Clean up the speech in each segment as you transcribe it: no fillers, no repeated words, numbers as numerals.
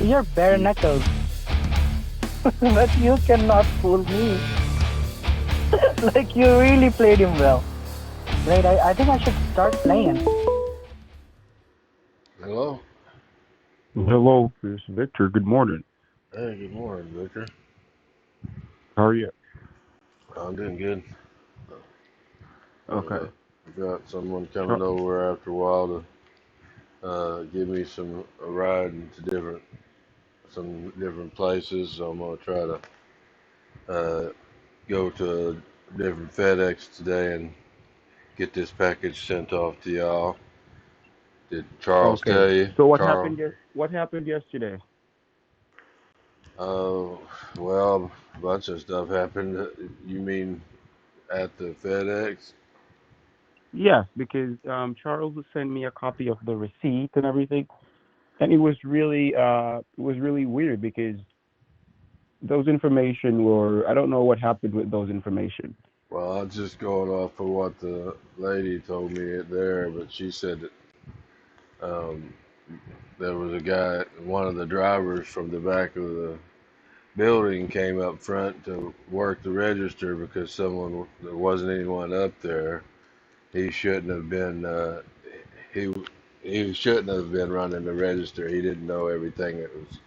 You're bare knuckles, but you cannot fool me. Like you really played him well. Right? I think I should start playing. Hello. Hello, this is Victor. Good morning. Hey, good morning, Victor. How are you? I'm doing good. Okay. I've got someone coming Char- over after a while to give me a ride into some different places. So I'm gonna try to uh, go to a different FedEx today and get this package sent off to y'all. Did Charles okay. tell you, So what Charles? happened? What happened yesterday? Oh, well, a bunch of stuff happened. You mean at the FedEx? Yes, because Charles sent me a copy of the receipt and everything, and it was really weird because those information were I don't know what happened with those information. Well, I'm just going off of what the lady told me there, but she said that there was a guy, one of the drivers from the back of the building came up front to work the register because there wasn't anyone up there. He shouldn't have been, he, he shouldn't have been running the register. He didn't know everything that was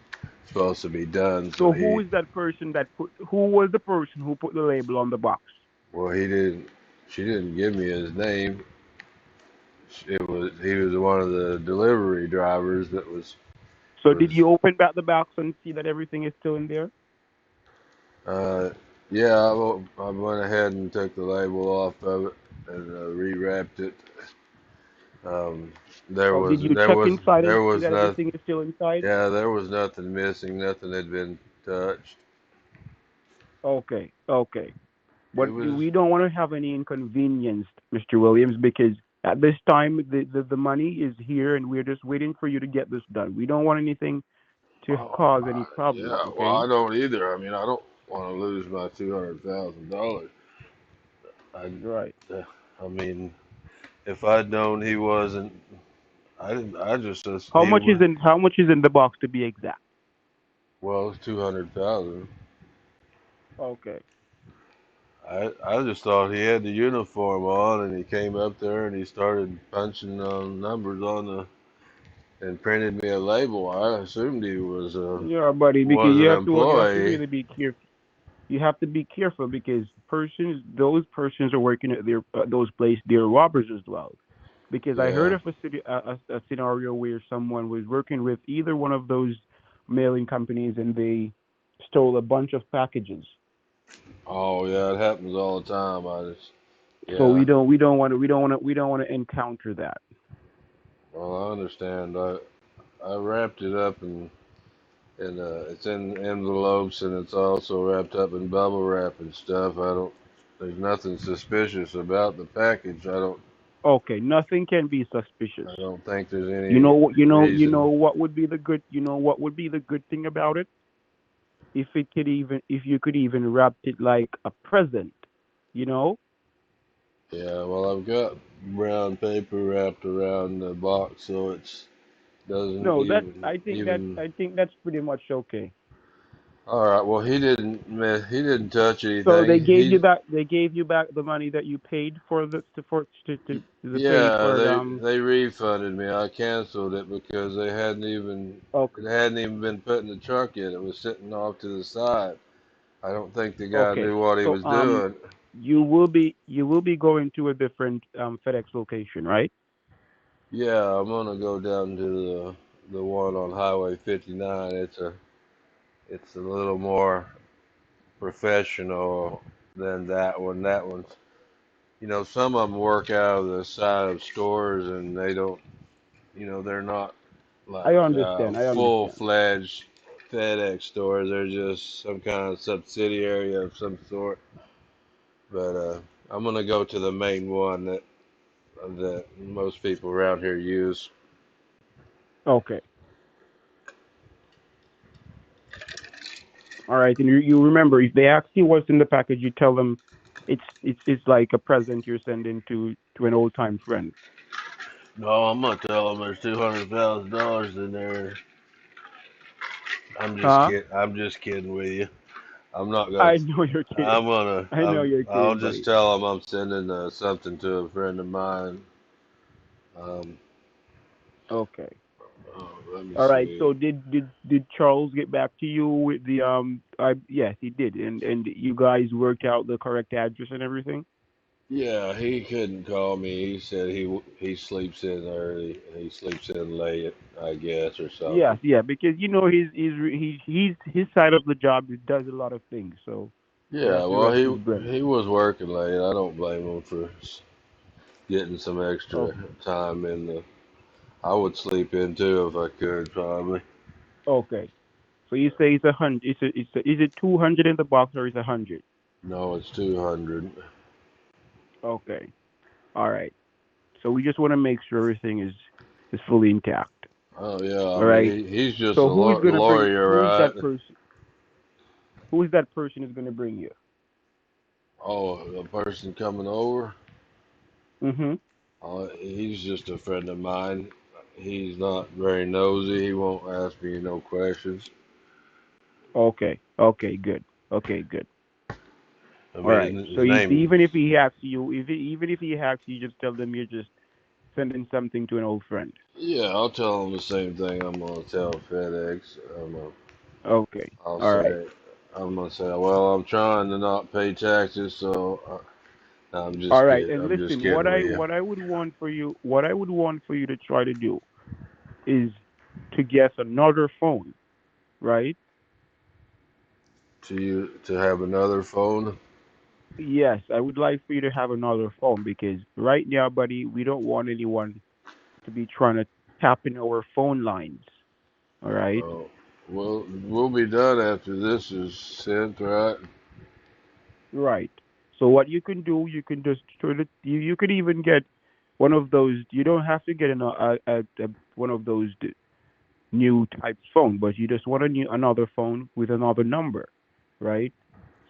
supposed to be done, so So who is that person that put? Who was the person who put the label on the box? he didn't, she didn't give me his name. He was one of the delivery drivers that So did was you open back the box and see that everything is still in there? uh yeah, I went ahead and took the label off of it and rewrapped it. Um, Or did you check inside and there see was that not everything is still inside? yeah, there was nothing missing, nothing had been touched. Okay, okay. It But was we don't want to have any inconvenience, Mr. Williams, because at this time the money is here and we're just waiting for you to get this done. We don't want anything to oh, cause any problems, yeah, well okay? I don't either. I mean I don't want to lose my $200,000. I Right. I mean if I'd known he wasn't I didn't I just How he much is was in the box to be exact? well it's 200,000. Okay. I just thought he had the uniform on and he came up there and he started punching numbers on the and printed me a label. I assumed he Yeah, buddy, because was an you have to employee. really be careful. You have to be careful because those persons are working at their those places. They're robbers as well. Because I heard Yeah. of a scenario where someone was working with either one of those mailing companies and they stole a bunch of packages. Oh yeah, it happens all the time. So Yeah. we don't want to encounter that. Well, I understand. I wrapped it up and it's in envelopes and it's also wrapped up in bubble wrap and stuff. I don't. There's nothing suspicious about the package. Okay, nothing can be suspicious. I don't think there's You any know reason. what would be the good what would be the good thing about it? If you could even wrap it like a present, you know? Yeah, well, I've got brown paper wrapped around the box, so it doesn't No, that even. I think that's pretty much okay. All right. Well, he didn't touch So anything. they gave you back the money that you paid for to the paid Yeah, for they refunded me. I canceled it because okay it hadn't even been put in the truck yet. It was sitting off to the side. I don't think the guy okay. knew what he So was doing. you will be going to a different FedEx location, right? Yeah, I'm gonna go down to the one on Highway 59. It's a little more professional than that one. That one's, some of them work out of the side of stores and they don't, they're not I like understand. I understand. full-fledged FedEx stores. They're just some kind of subsidiary of some sort. But I'm gonna go to the main one that most people around here use. Okay. All right. And you remember if they ask you what's in the package, you tell them it's like a present you're sending to an old time friend. No, I'm gonna tell them there's $200,000 in there. Huh? I'm just kidding with you. I'm not gonna. I know you're kidding. I know you're I'll kidding, just buddy. tell him I'm sending something to a friend of mine. Um, Okay. Let me All right. see. So did Charles get back to you with the I yes, he did. And you guys worked out the correct address and everything? Yeah, he couldn't call me. He said he sleeps in early. He sleeps in late, I guess, or Yes, something. yeah, because you know he's his side of the job he does a lot of things, so he has Yeah, to well, rest his brain. he was working late. I don't blame him for getting some extra Okay. time in the. I would sleep in too if I could, probably. Okay. So you say it's 100. Is it 200 in the box or is it 100? No, it's 200. Okay. All right. So we just want to make sure everything is fully intact. Oh yeah, I All mean right. he's just a So who is gonna bring? lawyer, Who is right? that person? Who is that person is gonna bring you? Oh, the person coming over. Mhm. He's just a friend of mine. He's not very nosy. He won't ask me no questions. Okay. Okay. Good. Okay. Good. I All right. mean, So his even name's. if he hacks you, even if he hacks you, just tell them you're just sending something to an old friend. Yeah, I'll tell him the same thing I'm gonna tell FedEx. Okay. I'll All right. say, I'm gonna say, well, I'm trying to not pay taxes, so I'm All just right. kidding. And I'm just listen, kidding with you. what I would want for you to try to do is to get another phone, right? To have another phone. Yes, I would like for you to have another phone because right now, buddy, we don't want anyone to be trying to tap in our phone lines. All right. Oh, well, we'll be done after this is sent, right? Right. So what you can do, you can just you could even get one of those. You don't have to get one of those new type phone, but you just want another phone with another number, right?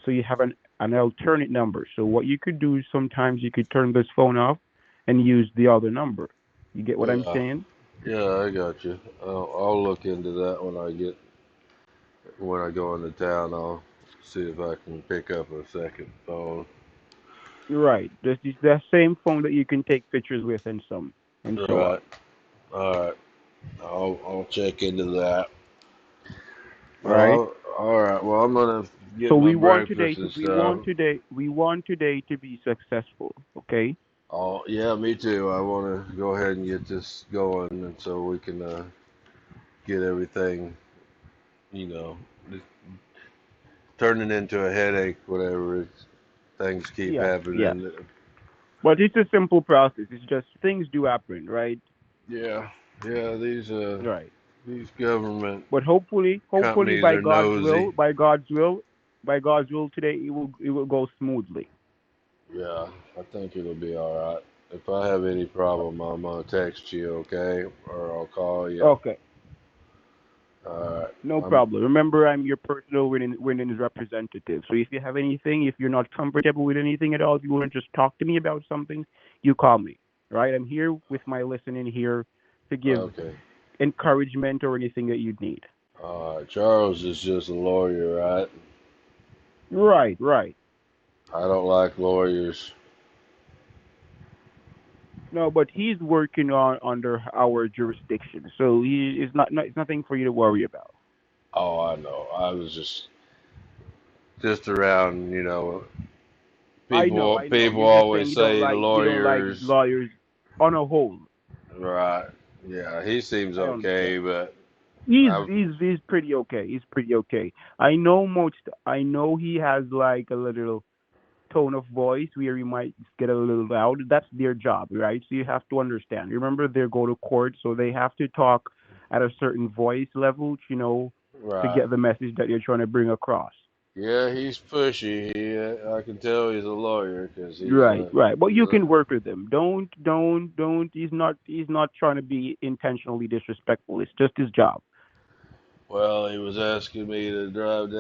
So you have an alternate number. So what you could do sometimes you could turn this phone off and use the other number. You get what I'm Yeah, saying? yeah, I got you. I'll look into that when I go into town. I'll see if I can pick up a second phone. Right. This is the same phone that you can take pictures with and All so on. right, all right. I'll check into that. Right? All right. Well, I'm gonna So get my breakfast and stuff. we want today to be successful. Okay? Oh, yeah, me too. I want to go ahead and get this going, and so we can get everything, you know, just turning into a headache, whatever. Things keep Yes, yes. happening. But it's a simple process. It's just things do happen, right? Yeah, yeah. Right. These government But hopefully companies are nosy. By God's will today it will go smoothly. Yeah, I think it'll be all right. If I have any problem, I'm gonna text you, okay, or I'll call you. Okay. All right. No I'm problem. Remember, I'm your personal winnings representative. So if you have anything, if you're not comfortable with anything at all, if you want to just talk to me about something, you call me. Right? I'm here with my listening here to give okay. encouragement or anything that you need. All right. Charles is just a lawyer, right? Right, right. I don't like lawyers. No, but he's working on under our jurisdiction, so he is not it's nothing for you to worry about. Oh, I know. I was just around. I know. People You're just saying always say the you don't like lawyers, lawyers on a whole. right? Yeah, he seems I understand. okay, but I He's pretty okay. He's pretty okay. I know most. I know he has like a little tone of voice where he might get a little loud. That's their job, right? So you have to understand. Remember, they go to court, so they have to talk at a certain voice level, to right. get the message that you're trying to bring across. Yeah, he's pushy. I can tell he's a lawyer because Right, right. But he's you a. can work with him. Don't. He's not trying to be intentionally disrespectful. It's just his job. Well, he was asking me to drive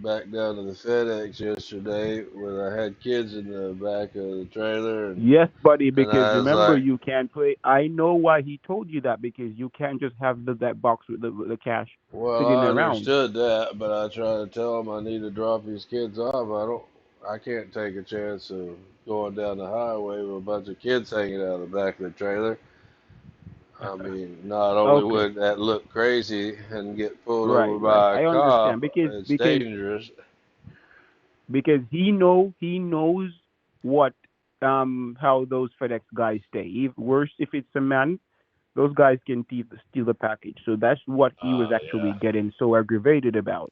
back down to the FedEx yesterday when I had kids in the back of the trailer, Yes, buddy, and because I was remember like, you can't play. I know why he told you that because you can't just have that box with the cash well, sitting I around. understood that, but I tried to tell him I need to drop these kids off. I can't take a chance of going down the highway with a bunch of kids hanging out of the back of the trailer. I mean, not only Okay, would that look crazy and get pulled over right, right. by a I understand cop, it's dangerous. because he knows what how those FedEx guys stay. If worse, if it's a man, those guys can steal the package. So that's what he was actually Yeah. getting so aggravated about.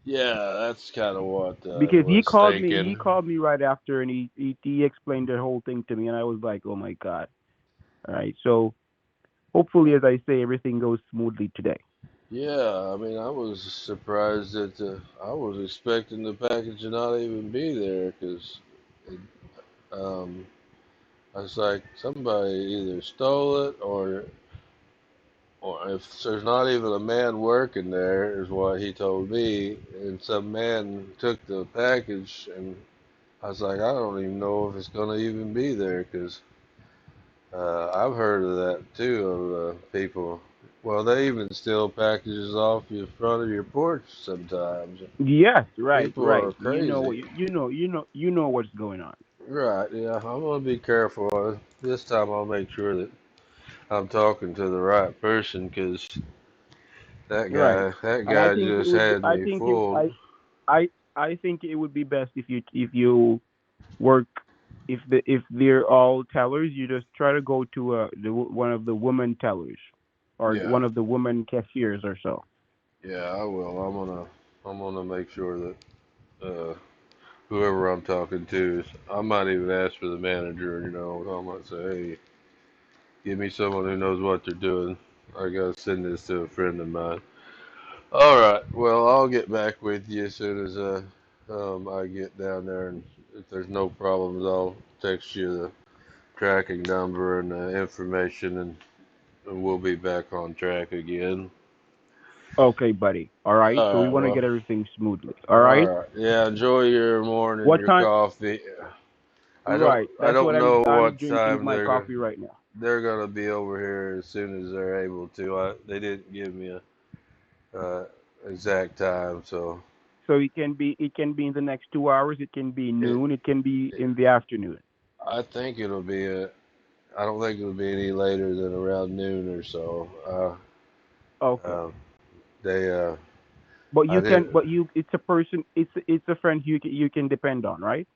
Yeah, that's kind of what I Because was he thinking. called me right after and he explained the whole thing to me and I was like, oh my god. All right, so hopefully, as I say, everything goes smoothly today. Yeah, I mean, I was surprised that I was expecting the package to not even be there because um, I was like, somebody either stole it or if there's not even a man working there, is what he told me, and some man took the package, and I was like, I don't even know if it's gonna even be there because I've heard of that too of people. Well, they even steal packages off the front of your porch sometimes. Yes, right, People right. are crazy. You know what's going on. Right, yeah, I'm gonna be careful. This time I'll make sure that I'm talking to the right person because Right. that And I guy think it just would be, had me fooled. I I think it would be best if you work if they're all tellers, you just try to go to one of the woman tellers or Yeah, one of the woman cashiers or so. yeah, I will. I'm gonna make sure that whoever I'm talking to is. I might even ask for the manager. I might say, hey, give me someone who knows what they're doing. I gotta send this to a friend of mine. All right. Well, I'll get back with you as soon as I get down there, and if there's no problems, I'll text you the tracking number and the information, and we'll be back on track again. Okay, buddy. All right. So All we right. want to Well. get everything smoothly. All All right. right. Yeah. Enjoy your morning, What your time? coffee. Right. I That's what don't know I'm what drinking time my coffee right now. they're gonna be over here as soon as they're able to. They didn't give me a exact time, so So it can be in the next 2 hours. It can be it, noon. It can be it in the afternoon. I think it'll be a. I don't think it'll be any later than around noon or so. Okay. Uh, they But I you can. did. But you. It's a person. It's a friend you can depend on, right?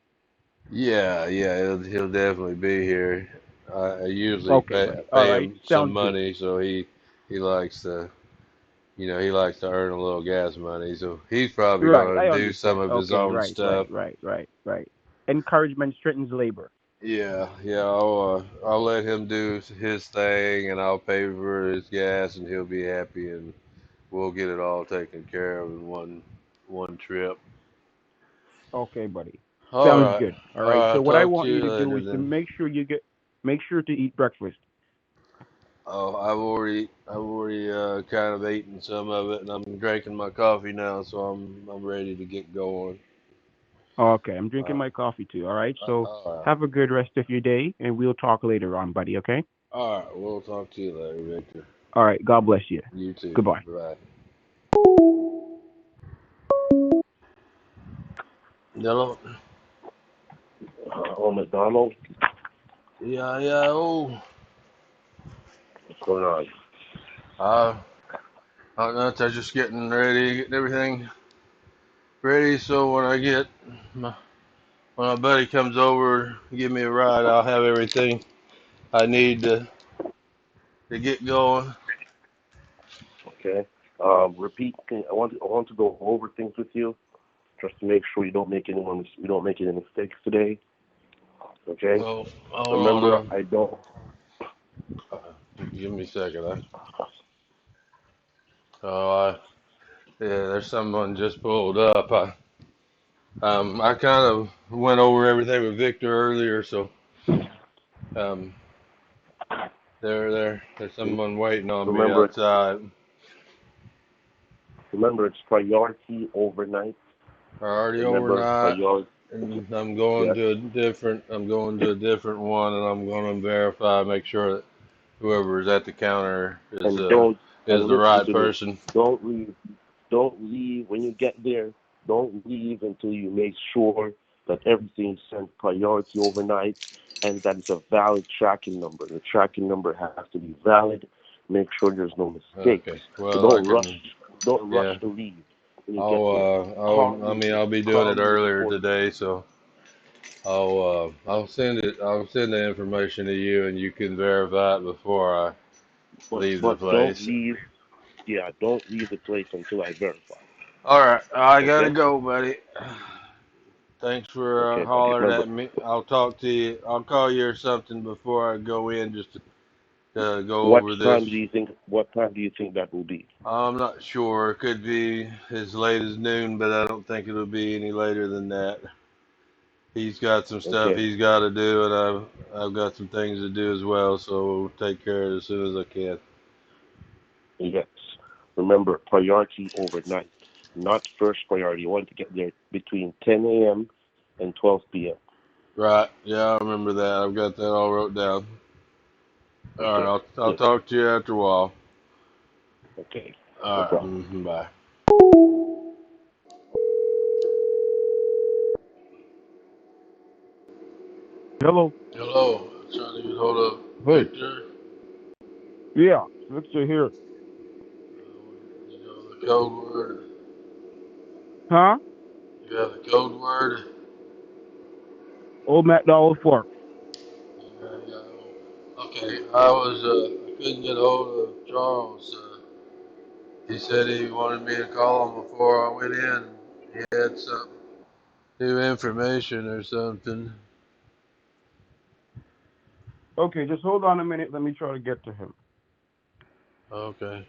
Yeah, yeah, he'll definitely be here. I usually Okay, buddy. All pay right. him some Sounds good. money, so he likes to, he likes to earn a little gas money. So he's probably Right. gonna I do some understand. of his Okay. own Right. Right. stuff. Right. Right. Right. Encouragement strengthens labor. Yeah, yeah, I'll let him do his thing, and I'll pay for his gas, and he'll be happy, and we'll get it all taken care of in one trip. Okay, buddy. All Sounds right, good. All all right. right. So what I Talk to want you you to do later is to then. make sure to eat breakfast. Oh, I've already kind of eaten some of it, and I'm drinking my coffee now, so I'm ready to get going. Okay, I'm drinking Uh, my coffee too. All right. So all right, have a good rest of your day, and we'll talk later on, buddy. Okay. all right. We'll talk to you later, Victor. All right. God bless you. You too. Goodbye. Bye. Hello. Oh, McDonald, Yeah, yeah. Oh, what's going on? uh, I'm just getting ready, getting everything ready. So my, when my buddy comes over, give me a ride, I'll have everything I need to get going. Okay. Repeat. I want to go over things with you, just to make sure we don't make any mistakes today. Okay. Oh, hold Remember, on. I don't. Give me a second. Oh, yeah, there's someone just pulled up. I kind of went over everything with Victor earlier, so um, there's someone waiting on me Remember, outside. Remember, it's priority overnight. Priority Remember, overnight. priority. And I'm going Yes. to a different. I'm going to a different one, and I'm going to verify, make sure that whoever is at the counter And don't, is and the listen right to me. person. Don't leave. Don't leave when you get there. Don't leave until you make sure that everything is sent priority overnight and that it's a valid tracking number. The tracking number has to be valid. Make sure there's no mistakes. Okay. So Well, I don't can. rush. Don't rush Yeah. to leave when you get there. Call I me. mean, I'll be doing Call it me earlier before. today, so I'll send it. I'll send the information to you, and you can verify it before I leave the But don't place. leave. Yeah, don't leave the place until I verify. All right. I gotta Okay. go, buddy. Thanks for Okay, buddy. hollering Remember, at me. I'll talk to you. I'll call you or something before I go in just to go what over this. time do you think? What time do you think that will be? I'm not sure. It could be as late as noon, but I don't think it'll be any later than that. He's got some stuff Okay. he's got to do, and I've got some things to do as well. So we'll take care of it as soon as I can. Yes. Remember, priority overnight, not first priority. You want to get there between 10 a.m. and 12 p.m. Right? Yeah, I remember that. I've got that all wrote down. All right. Okay. I'll Good. talk to you after a while. Okay. No All right. problem. Bye. Hello. Hello. Trying to get hold of Hey. Victor. Yeah, Victor here. You know the code word. Huh? You have the code word. Old McDowell Fork. Okay, I couldn't get a hold of Charles. He said he wanted me to call him before I went in. He had some new information or something. Okay, just hold on a minute. Let me try to get to him. Okay.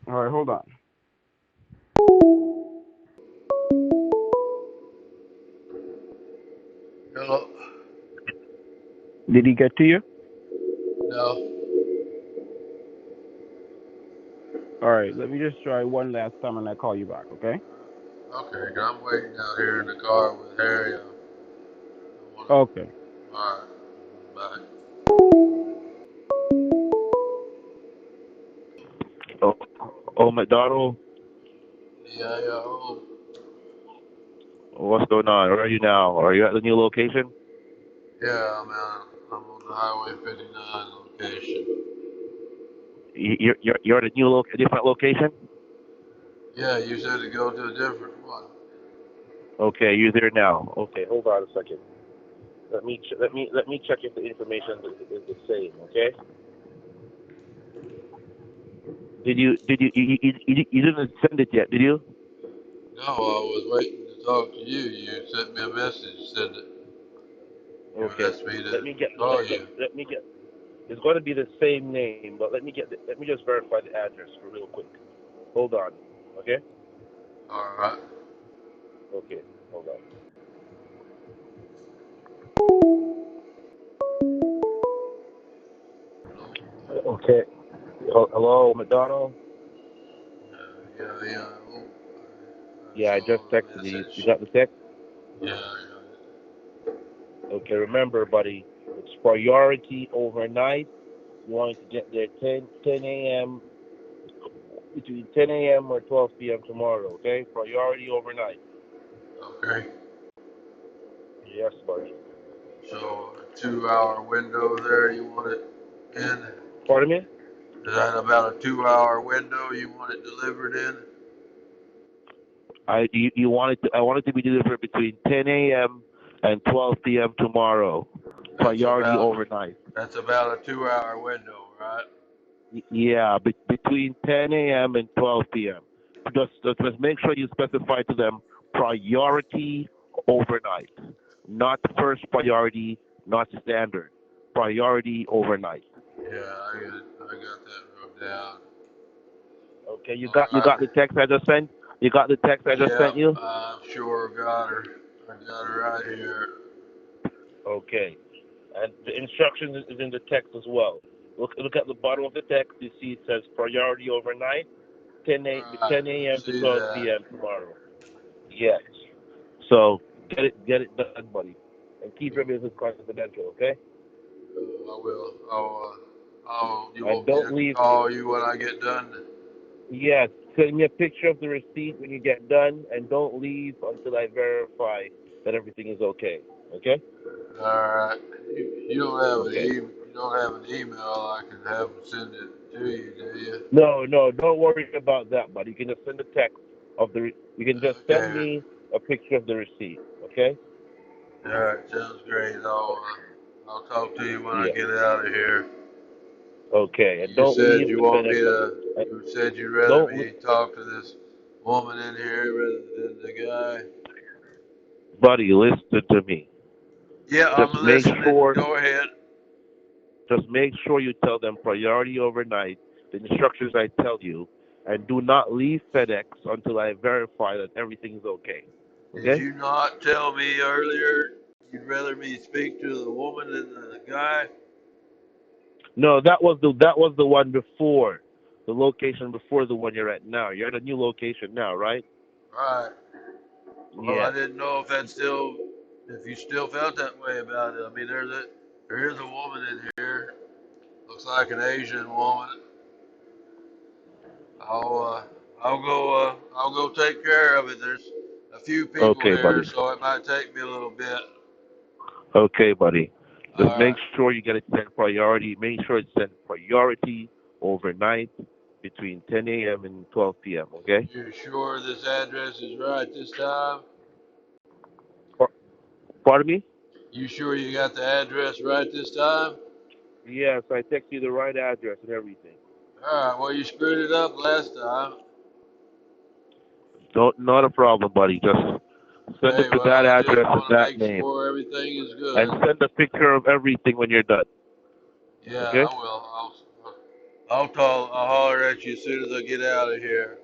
All right, hold on. Hello. Did he get to you? No. All right, let me just try one last time and I call you back, okay? Okay, 'cause I'm waiting out here in the car with Harry. I wanna, Okay. all right. Bye. Oh, oh, McDonald, Yeah, yeah. Oh, what's going on? Where are you now? Are you at the new location? yeah. I'm on the Highway 59 location. You're at a new a different location? Yeah, you said to go to a different one. Okay, you're there now. Okay, hold on a second. Let me check if the information is the same. Okay. You didn't send it yet, did you? No, I was waiting to talk to you. You sent me a message. Said that you Okay. asked me Let to me get call you. let me get. It's going to be the same name, but let me just verify the address for real quick. Hold on. Okay. All right. Okay. Hold on. Okay. Hello, McDonald. Yeah. Oh, I Yeah, I just saw the texted you. You message. got the text? Yeah, I got it. Okay. Remember, buddy, it's priority overnight. You want to get there 10 a.m. between 10 a.m. or 12 p.m. tomorrow. Okay. Priority overnight. Okay. Yes, buddy. So a 2 hour window there. You want it in? Pardon me? Is that about a 2 hour window you want it delivered in? You want it to, I want it to be delivered between 10 a.m. and 12 p.m. tomorrow. That's Priority about overnight. that's about a 2 hour window, right? Yeah, between 10 a.m. and 12 p.m. Just make sure you specify to them priority overnight, not first priority, not standard. Priority overnight. Yeah, I got that wrote down. Okay, you All got right. the text I just sent. You got the text I just Yeah, sent you. I'm sure got her. I got her right here. Okay. And the instructions is in the text as well. Look at the bottom of the text. You see it says priority overnight. 10 I a.m. to see 12 that. p.m. tomorrow. Yes. So get it done, buddy, and keep your business confidential, okay? I will. You And want me don't to leave. call you when I get done? Yes, send me a picture of the receipt when you get done, and don't leave until I verify that everything is okay. Okay? All right. You don't have an Okay. you don't have an email I can have them send it to you, do you? No, don't worry about that, buddy. You can just send a text of the. You can just send Okay. me a picture of the receipt. Okay? All right. Sounds great. I'll talk to you when I Yeah. get out of here. Okay, and You don't said leave you the want me FedEx. to. uh, You said you'd rather Don't, me talk to this woman in here rather than the guy. buddy. Listen to me. Yeah, Just I'm make listening. sure. Go ahead. Just make sure you tell them priority overnight. The instructions I tell you, and do not leave FedEx until I verify that everything is okay. Did Okay? you not tell me earlier you'd rather me speak to the woman than the guy? No, that was the one before, the location before the one you're at now. You're at a new location now, right? Right. Well, I Yes. didn't know if you still felt that way about it. I mean, there is a woman in here. Looks like an Asian woman. I'll go take care of it. There's a few people Okay, here, buddy. so it might take me a little bit. Okay, buddy. Just All make right. sure you get it sent priority. Make sure it's sent priority overnight between 10 a.m. and 12 p.m. Okay? You sure this address is right this time? Par- Pardon me? You sure you got the address right this time? Yes, I text you the right address and everything. All right. Well, you screwed it up last time. Don't, not a problem, buddy. Just send it Okay. to that Well, I just address and want to that make name, sure everything is and good. send a picture of everything when you're done. Yeah, I Okay? will. I'll call. I'll holler at you as soon as I get out of here.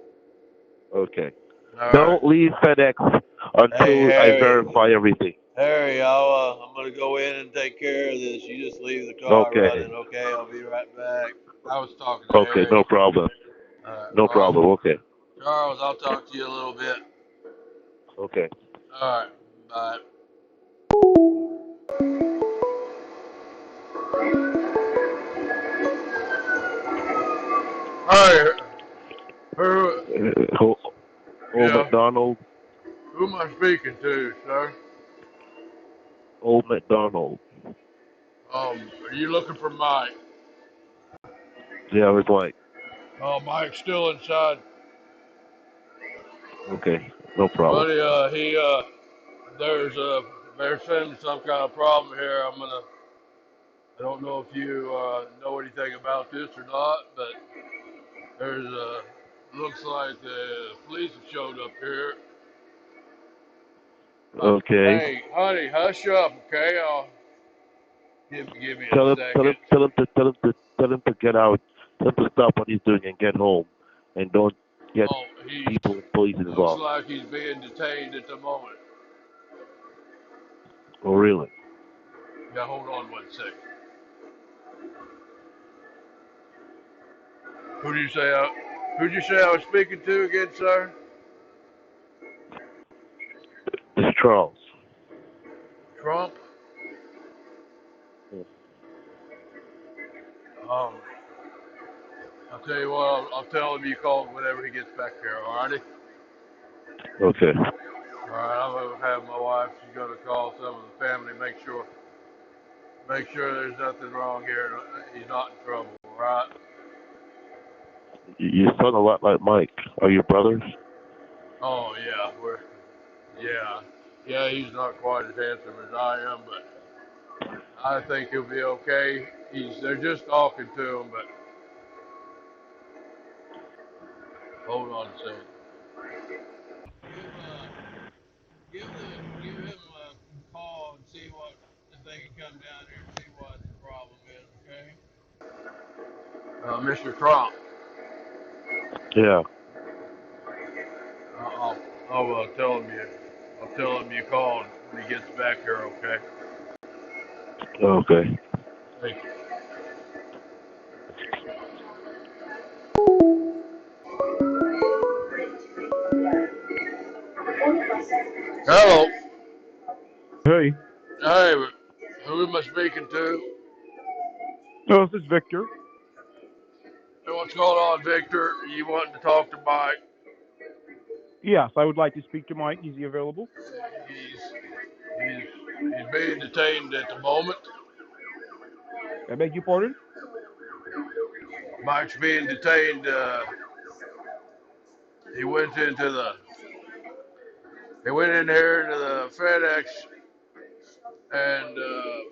Okay. All right. Don't leave FedEx Hey, until I Harry. verify everything. Harry, I'm gonna go in and take care of this. You just leave the car Okay. running, okay? I'll be right back. I was talking to Okay. Harry. No problem. All right. No Well, problem. Okay. Charles, I'll talk to you a little bit. Okay. All right. Bye. Hi. Who? Old Yeah. McDonald. Who am I speaking to, sir? Old McDonald. Are you looking for Mike? Yeah, I was like, Oh, Mike's still inside. okay, no problem. Buddy, there's been some kind of problem here. I don't know if you know anything about this or not, but looks like the police have showed up here. Okay. Hey, honey, hush up, okay? Give me a Tell him, tell him, second. tell him to, tell him to, tell him to get out. Tell him to stop what he's doing and get home, and don't get Oh, he people and police looks involved. like he's being detained at the moment. Oh, really? Yeah, hold on one second. Who'd you say I was speaking to again, sir? It's Charles. Trump? Um, I'll tell you what, I'll tell him you called whenever he gets back here, alrighty? Okay. Alright, I'm gonna have my wife, she's gonna call some of the family, make sure there's nothing wrong here, he's not in trouble, alright? You sound a lot like Mike. Are you brothers? Oh yeah, yeah. Yeah, he's not quite as handsome as I am, but I think he'll be okay. They're just talking to him, but hold on a second. Give him a call and see what if they can come down here and see what the problem is, okay? Mr. Trump, Yeah. I'll, I'll tell him you called when he gets back here, okay? Okay. Thank you. Hello. Hey. Hey, who am I speaking to? Oh, this is Victor. Hey, what's going on, Victor? You wanting to talk to Mike? Yes, I would like to speak to Mike. Is he available? He's being detained at the moment. I beg your pardon? Mike's being detained. He went into the. He went in here into the FedEx, and the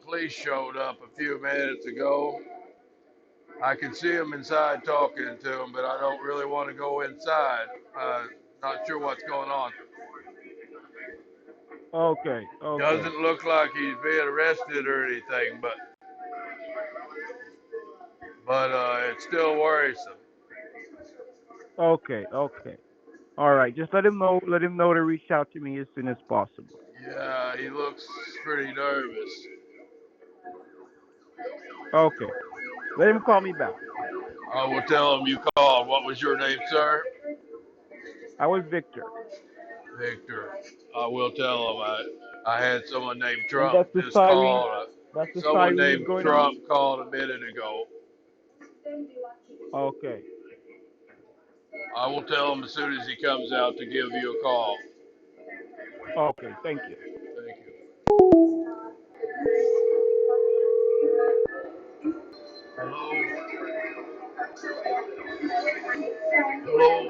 police showed up a few minutes ago. I can see him inside talking to him, but I don't really want to go inside. Not sure what's going on. Okay, okay, Doesn't look like he's being arrested or anything, but it's still worrisome. okay. All right, just let him know. Let him know to reach out to me as soon as possible. Yeah, he looks pretty nervous. Okay, let him call me back. I will tell him you called. What was your name, sir? I was Victor, Victor. I will tell him I had someone named and Trump that's the just siren. call. That's the Someone siren is named going off. Trump called a minute ago. Okay, I will tell him as soon as he comes out to give you a call. okay. Thank you. Thank you. Hello? Hello?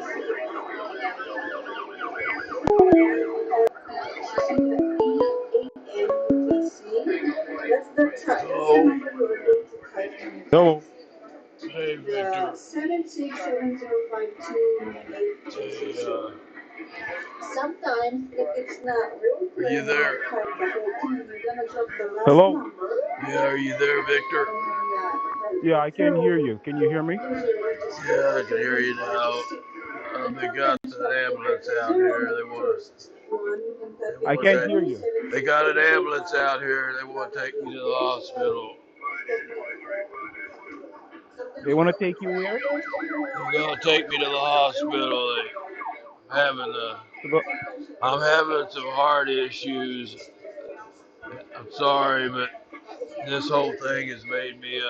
Hello? Hello. Hey, Victor. Hey, are you there? Hello. Yeah, are you there, Victor? Yeah, I can hear you. Can you hear me? Yeah, I can hear you now. They got the ambulance out here. They I want to can't hear you. take. They got an ambulance out here. They want to take me to the hospital. They want to take you where? They're gonna take me to the hospital. Having a, To the. I'm having some heart issues. I'm sorry, but this whole thing has made me.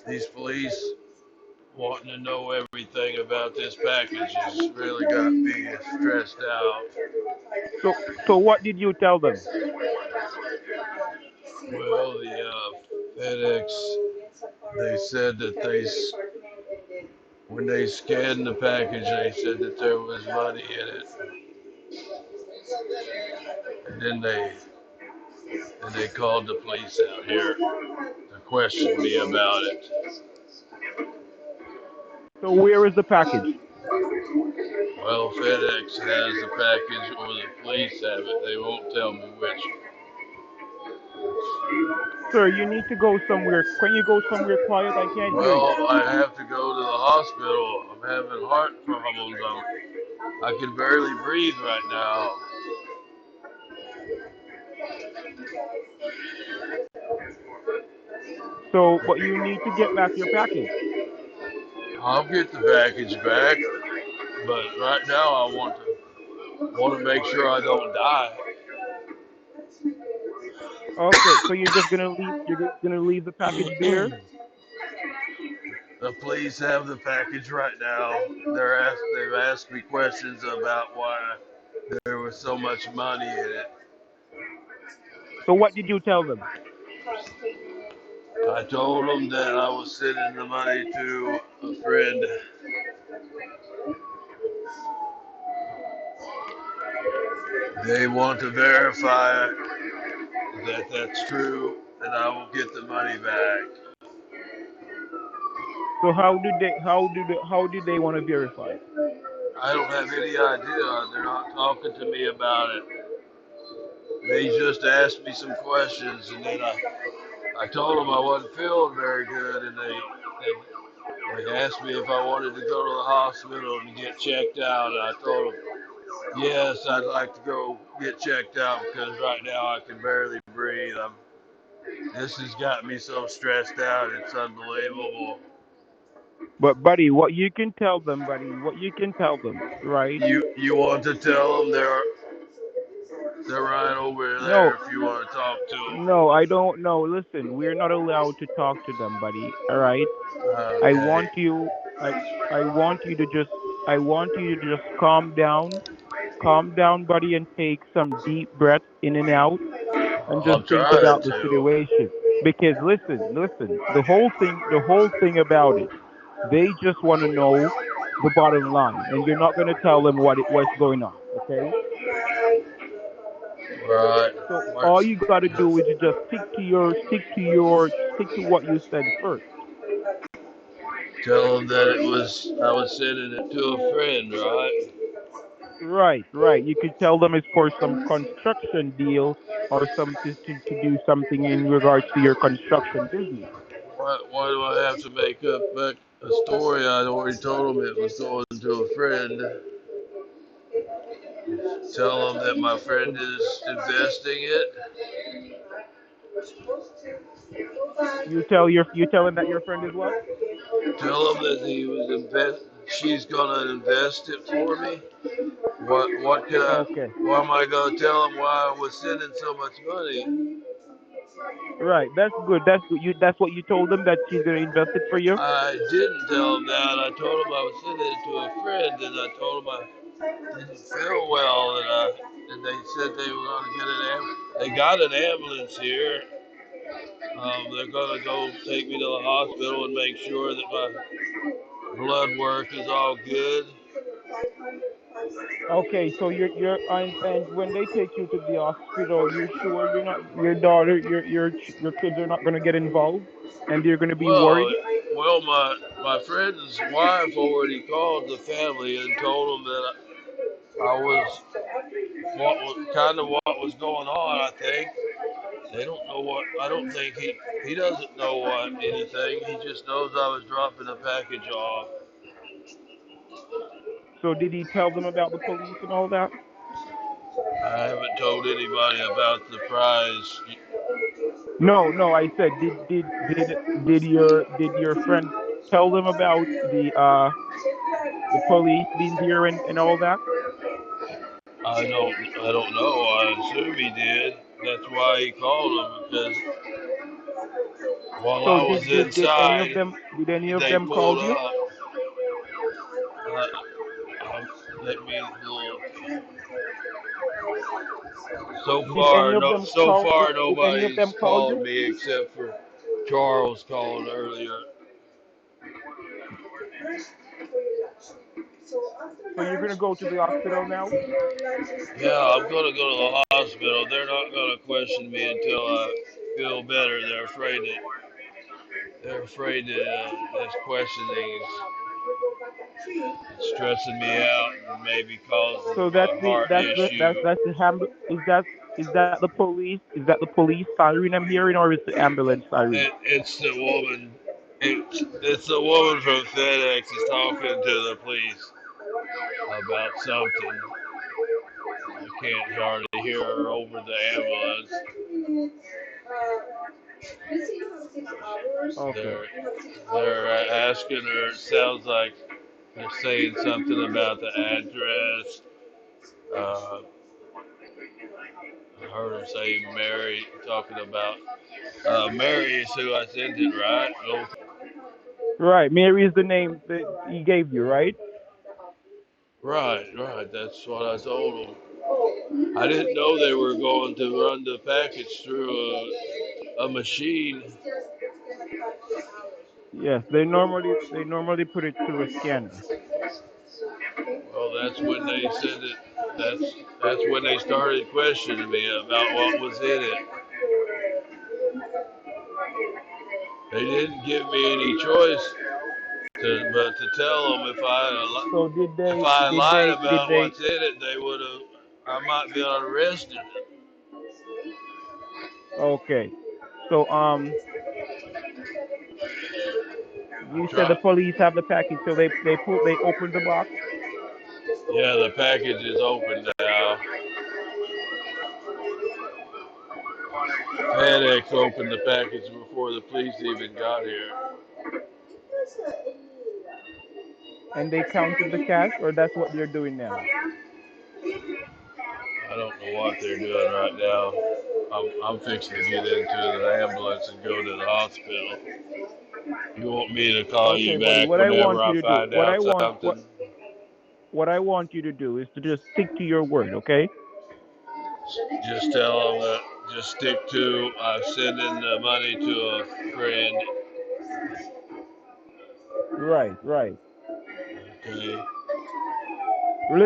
These police wanting to know everything about this package has really got me stressed out. So, so what did you tell them? Well, the FedEx, they said that when they scanned the package, they said that there was money in it, and then they called the police out here to question me about it. So where is the package? Well, FedEx has the package, or the police have it. They won't tell me which. Sir, you need to go somewhere. Can you go somewhere quiet? I can't hear you. Well, I have to go to the hospital. I'm having heart problems. I can barely breathe right now. So, but you need to get back your package. I'll get the package back, but right now I want to make sure I don't die. Okay, so you're just gonna leave. You're just gonna leave the package there. The police have the package right now. They've asked me questions about why there was so much money in it. So what did you tell them? I told them that I was sending the money to a friend. They want to verify that that's true, and I will get the money back. So how did they want to verify it? I don't have any idea. They're not talking to me about it. They just asked me some questions, and then I told them I wasn't feeling very good, and they asked me if I wanted to go to the hospital and get checked out, and I told them yes, I'd like to go get checked out because right now I can barely breathe. This has got me so stressed out, it's unbelievable. But buddy, what you can tell them, buddy, what you can tell them, right? You want to tell them they're right over there No, if you want to talk to them. no, I don't know. Listen, we're not allowed to talk to them, buddy. All right? I Okay. want you I I want you to just I want you to just calm down, buddy, and take some deep breaths in and out and just I'm think trying about the to. situation. Because listen, the whole thing about it, they just want to know the bottom line, and you're not going to tell them what's going on, okay? Right. So all What's, you got to do is you just stick to what you said first. tell them that I was sending it to a friend, right? Right, right. You could tell them it's for some construction deal or something to do something in regards to your construction business. Why do I have to make up back a story? I already told them it was going to a friend. Tell them that my friend So is investing it. you tell them that your friend is what? Tell them that he was invest. She's gonna invest it for me. What can I? Okay. Why am I gonna tell them why I was sending so much money? Right. That's good. That's good. That's what you told them that she's gonna invest it for you. I didn't tell them that. I told them I was sending it to a friend, and I told them I didn't feel well, and they said they were gonna get an they got an ambulance here. They're gonna go take me to the hospital and make sure that my blood work is all good. Okay. So you're and when they take you to the hospital, you're sure you're not your daughter your kids are not gonna get involved, and you're gonna be Well, worried. my friend's wife already called the family and told them that I was what was going on. I think they don't know what. I don't think he doesn't know what anything. He just knows I was dropping a package off. So did he tell them about the police and all that? I haven't told anybody about the prize. No, no. I said did your friend tell them about the police being here and all that? I don't know. I assume he did. That's why he called them because while So I was did any of inside, them they pulled called you? up. Uh, Let me look. Did any of them So call? far Did any of them nobody's call called you? me except for Charles called earlier. So you're gonna go to the hospital now? Yeah, I'm gonna go to the hospital. They're not gonna question me until I feel better. They're afraid that this questioning is stressing me out and maybe causing So a heart issue. that's the is that the police? Is that the police siren I'm hearing, or is the ambulance siren? It's the woman. It's the woman from FedEx is talking to the police about something. I can't hardly hear her over the ambulance. Okay. They're they're asking her. It sounds like they're saying something about the address. Uh, I heard them say Mary, talking about Mary is who I sent it, right? Oh, Right. Mary is the name that he gave you, right? right. That's what I told them. I didn't know they were going to run the package through a machine. Yes. They normally put it through a scanner. Well, that's when they said it. That's when they started questioning me about what was in it. They didn't give me any choice but to tell them So did if they I did lied they did about they what's in it, they would have. I might be arrested. Okay. So you said the Try. police have the package, so they opened the box. Yeah, the package is open now. FedEx opened the package before the police even got here. and they counted the cash, or that's what they're doing now? I don't know what they're doing right now. I'm fixing to get into the ambulance and go to the hospital. You want me to call Okay, you buddy. back What I whenever want you I to do, find out something? what I want you to do is to just stick to your word, okay? Just tell them that just stick to sending the money to a friend. Right, right. Okay.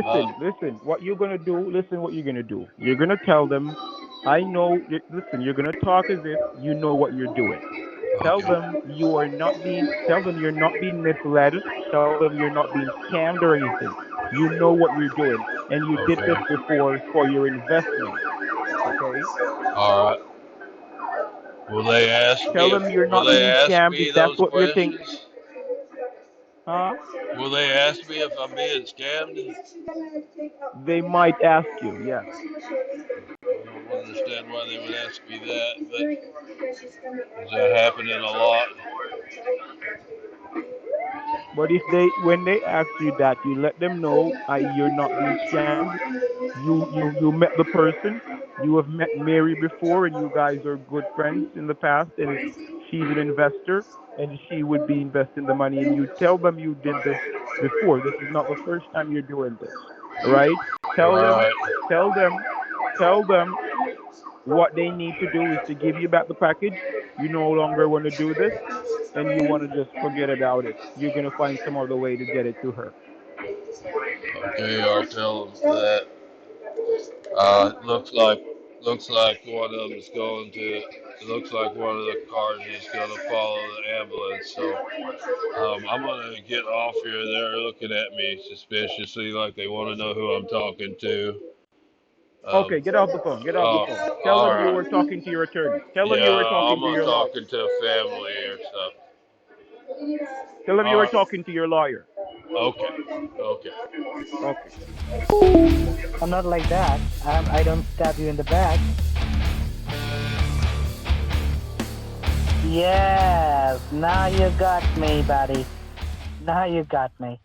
Uh, Listen. What you're gonna do? Listen, what you're gonna do? You're gonna tell them, I know. Listen, you're gonna talk as if you know what you're doing. Tell okay. them you are not being. Tell them you're not being misled. Tell them you're not being scammed or anything. You know what you're doing, and you did Okay. this before for your investment. Okay. All right. Will they ask Tell me them you're will not they being ask scammed if me that's those what you think. questions? Huh? Will they ask me if I'm being scammed? They might ask you. Yes. I don't understand why they would ask me that, but is that happening a lot? But if when they ask you that, you let them know you're not being scammed. You met the person. You have met Mary before, and you guys are good friends in the past. And she's an investor, and she would be investing the money. And you tell them you did this before. This is not the first time you're doing this. All right? Tell them, Right. tell them, tell them what they need to do is to give you back the package. You no longer want to do this, and you want to just forget about it. You're gonna find some other way to get it to her. Okay, I'll tell them that. Looks like one of them is going to. It looks like one of the cars is going to follow the ambulance. So I'm going to get off here. They're looking at me suspiciously, like they want to know who I'm talking to. Okay, get off the phone. Get off the Oh, phone. Tell all them you right. were talking to your attorney. Tell them Yeah, you were I'm talking to gonna your lawyer. talking to a family or something. Tell them you All were right. talking to your lawyer. Okay. Okay. Okay. I'm not like that. I don't stab you in the back. Yes, now you got me, buddy. Now you got me.